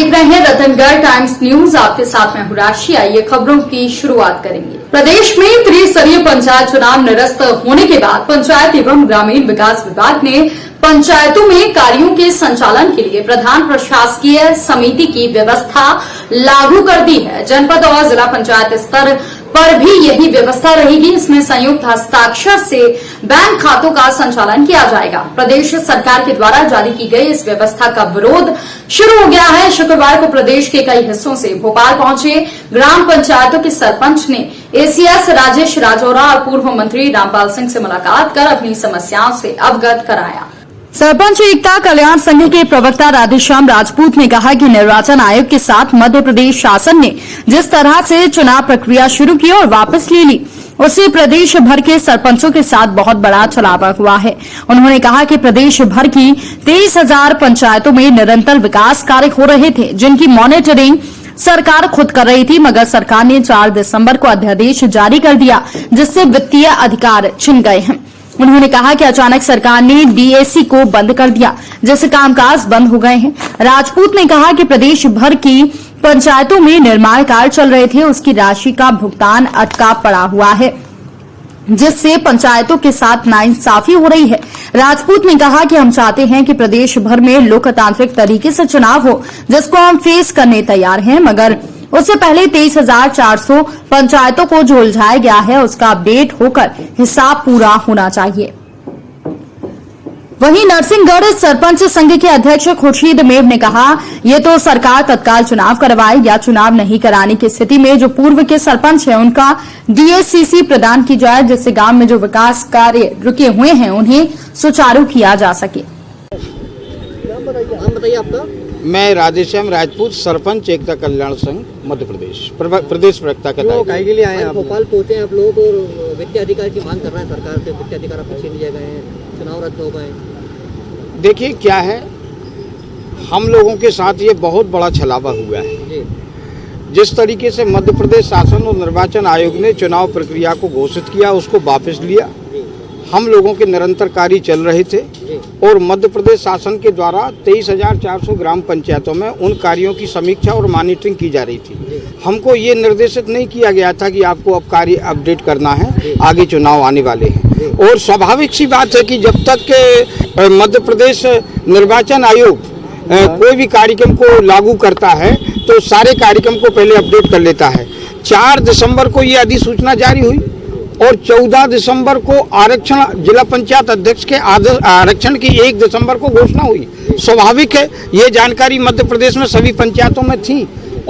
देख रहे हैं रतनगढ़ टाइम्स न्यूज। आपके साथ मैं हूं राशि। आइए खबरों की शुरुआत करेंगे। प्रदेश में त्रिस्तरीय पंचायत चुनाव निरस्त होने के बाद पंचायत एवं ग्रामीण विकास विभाग ने पंचायतों में कार्यों के संचालन के लिए प्रधान प्रशासकीय समिति की व्यवस्था लागू कर दी है। जनपद और जिला पंचायत स्तर पर भी यही व्यवस्था रहेगी। इसमें संयुक्त हस्ताक्षर से बैंक खातों का संचालन किया जाएगा। प्रदेश सरकार के द्वारा जारी की गई इस व्यवस्था का विरोध शुरू हो गया है। शुक्रवार को प्रदेश के कई हिस्सों से भोपाल पहुंचे ग्राम पंचायतों के सरपंच ने एसीएस राजेश राजौरा और पूर्व मंत्री रामपाल सिंह से मुलाकात कर अपनी समस्याओं से अवगत कराया। सरपंच एकता कल्याण संघ के प्रवक्ता राधेश्याम राजपूत ने कहा कि निर्वाचन आयोग के साथ मध्य प्रदेश शासन ने जिस तरह से चुनाव प्रक्रिया शुरू की और वापस ले ली, उससे प्रदेश भर के सरपंचों के साथ बहुत बड़ा छलावा हुआ है। उन्होंने कहा कि प्रदेश भर की 23,000 पंचायतों में निरंतर विकास कार्य हो रहे थे, जिनकी मॉनिटरिंग सरकार खुद कर रही थी, मगर सरकार ने 4 दिसंबर को अध्यादेश जारी कर दिया, जिससे वित्तीय अधिकार छिन गए हैं। उन्होंने कहा कि अचानक सरकार ने डीएसी को बंद कर दिया, जिससे कामकाज बंद हो गए हैं। राजपूत ने कहा कि प्रदेश भर की पंचायतों में निर्माण कार्य चल रहे थे, उसकी राशि का भुगतान अटका पड़ा हुआ है, जिससे पंचायतों के साथ नाइंसाफी हो रही है। राजपूत ने कहा कि हम चाहते हैं कि प्रदेश भर में लोकतांत्रिक तरीके से चुनाव हो, जिसको हम फेस करने तैयार हैं, मगर उससे पहले 23,400 पंचायतों को जो उलझाया गया है, उसका अपडेट होकर हिसाब पूरा होना चाहिए। वहीं नरसिंहगढ़ सरपंच संघ के अध्यक्ष खुर्शीद मेव ने कहा, ये तो सरकार तत्काल चुनाव करवाए या चुनाव नहीं कराने की स्थिति में जो पूर्व के सरपंच हैं उनका डीएससीसी प्रदान की जाए, जिससे गांव में जो विकास कार्य रुके हुए हैं उन्हें सुचारू किया जा सके। नाम बताइए आपका। मैं राधेश्याम राजपूत, सरपंच एकता कल्याण संघ मध्य प्रदेश प्रदेश प्रवक्ता का काय के लिए आए हैं? भोपाल पहुंचे आप लोग और वित्तीय अधिकार की मांग कर रहे हैं सरकार से। वित्तीय अधिकार आपको छीन लिए गए हैं, चुनाव रद्द हो गए। देखिए क्या है, हम लोगों के साथ ये बहुत बड़ा छलावा हुआ है जी। जिस तरीके से मध्य प्रदेश शासन और निर्वाचन आयोग ने चुनाव प्रक्रिया को घोषित किया, उसको वापस लिया। हम लोगों के निरंतर कार्य चल रहे थे और मध्य प्रदेश शासन के द्वारा 23,400 ग्राम पंचायतों में उन कार्यों की समीक्षा और मॉनिटरिंग की जा रही थी। हमको ये निर्देशित नहीं किया गया था कि आपको अब कार्य अपडेट करना है, आगे चुनाव आने वाले हैं। और स्वाभाविक सी बात है कि जब तक के मध्य प्रदेश निर्वाचन आयोग कोई भी कार्यक्रम को लागू करता है तो सारे कार्यक्रम को पहले अपडेट कर लेता है। 4 दिसंबर को ये अधिसूचना जारी हुई और 14 दिसंबर को आरक्षण जिला पंचायत अध्यक्ष के आरक्षण की 1 दिसंबर को घोषणा हुई। स्वाभाविक है ये जानकारी मध्य प्रदेश में सभी पंचायतों में थी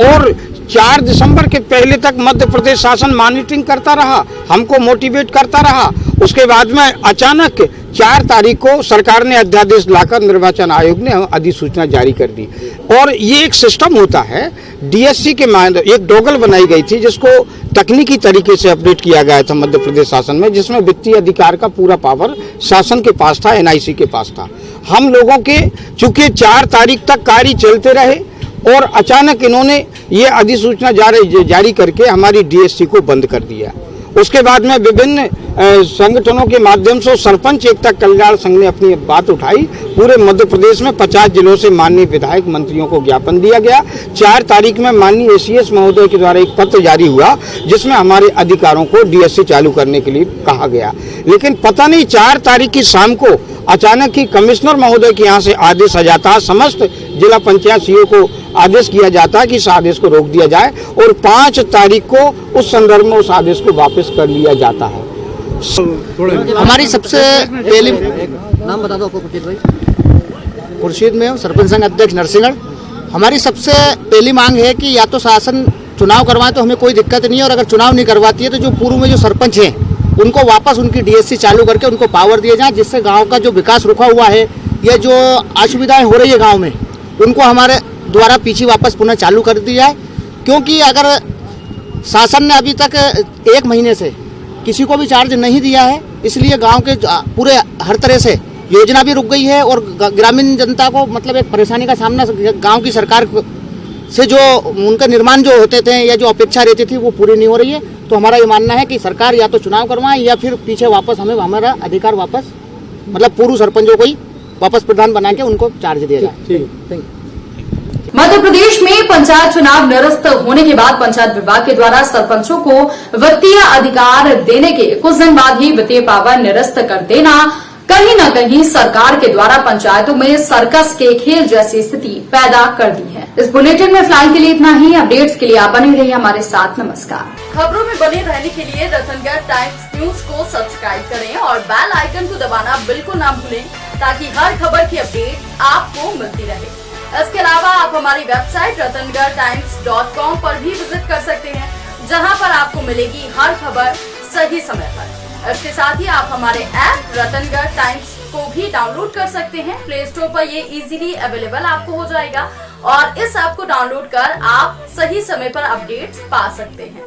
और 4 दिसंबर के पहले तक मध्य प्रदेश शासन मॉनिटरिंग करता रहा, हमको मोटिवेट करता रहा। उसके बाद में अचानक 4 तारीख को सरकार ने अध्यादेश लाकर निर्वाचन आयोग ने अधिसूचना जारी कर दी। और ये एक सिस्टम होता है डीएससी के माध्यम, एक डोगल बनाई गई थी जिसको तकनीकी तरीके से अपडेट किया गया था मध्य प्रदेश शासन में, जिसमें वित्तीय अधिकार का पूरा पावर शासन के पास था, एनआईसी के पास था। हम लोगों के चूंकि 4 तारीख तक कार्य चलते रहे और अचानक इन्होंने ये अधिसूचना जारी करके हमारी डीएससी को बंद कर दिया। उसके बाद में विभिन्न संगठनों के माध्यम से सरपंच एकता कल्याण संघ ने अपनी बात उठाई। पूरे मध्य प्रदेश में 50 जिलों से माननीय विधायक मंत्रियों को ज्ञापन दिया गया। 4 तारीख में माननीय एसीएस महोदय के द्वारा एक पत्र जारी हुआ जिसमें हमारे अधिकारों को डीएससी चालू करने के लिए कहा गया। लेकिन पता नहीं 4 तारीख की शाम को अचानक ही कमिश्नर महोदय के यहाँ से आदेश आ जाता है, समस्त जिला पंचायत सीईओ को आदेश किया जाता है कि इस आदेश को रोक दिया जाए और 5 तारीख को उस संदर्भ में उस आदेश को वापस कर लिया जाता है। हमारी सबसे पहली नाम बता दो आपको। खुर्शीद भाई। खुर्शीद में सरपंच संघ अध्यक्ष नरसिंहगढ़। हमारी सबसे पहली मांग है कि या तो शासन चुनाव करवाए तो हमें कोई दिक्कत नहीं है, और अगर चुनाव नहीं करवाती है तो जो पूर्व में जो सरपंच हैं उनको वापस उनकी डीएससी चालू करके उनको पावर दिए जाए, जिससे गाँव का जो विकास रुका हुआ है या जो असुविधाएं हो रही है गाँव में, उनको हमारे द्वारा पीछे वापस पुनः चालू कर दिया है। क्योंकि अगर शासन ने अभी तक 1 महीने से किसी को भी चार्ज नहीं दिया है, इसलिए गांव के पूरे हर तरह से योजना भी रुक गई है और ग्रामीण जनता को मतलब एक परेशानी का सामना गांव की सरकार से जो उनका निर्माण जो होते थे या जो अपेक्षा रहती थी वो पूरी नहीं हो रही है। तो हमारा ये मानना है कि सरकार या तो चुनाव करवाए या फिर पीछे वापस हमें हमारा अधिकार वापस मतलब पूर्व सरपंचों को ही वापस प्रधान बना के उनको चार्ज दिया जाए। मध्य प्रदेश में पंचायत चुनाव निरस्त होने के बाद पंचायत विभाग के द्वारा सरपंचों को वित्तीय अधिकार देने के कुछ दिन बाद ही वित्तीय पावर निरस्त कर देना कहीं न कहीं सरकार के द्वारा पंचायतों में सर्कस के खेल जैसी स्थिति पैदा कर दी है। इस बुलेटिन में फिलहाल के लिए इतना ही। अपडेट्स के लिए आप बने रहिए हमारे साथ। नमस्कार। खबरों में बने रहने के लिए रतनगढ़ टाइम्स न्यूज को सब्सक्राइब करें और बेल आइकन को दबाना बिल्कुल ना भूलें ताकि हर खबर की अपडेट आपको मिलती रहे। इसके अलावा आप हमारी वेबसाइट ratangartimes.com पर भी विजिट कर सकते हैं, जहां पर आपको मिलेगी हर खबर सही समय पर। इसके साथ ही आप हमारे ऐप रतनगढ़ टाइम्स को भी डाउनलोड कर सकते हैं। प्ले स्टोर पर ये इजीली अवेलेबल आपको हो जाएगा और इस ऐप को डाउनलोड कर आप सही समय पर अपडेट्स पा सकते हैं।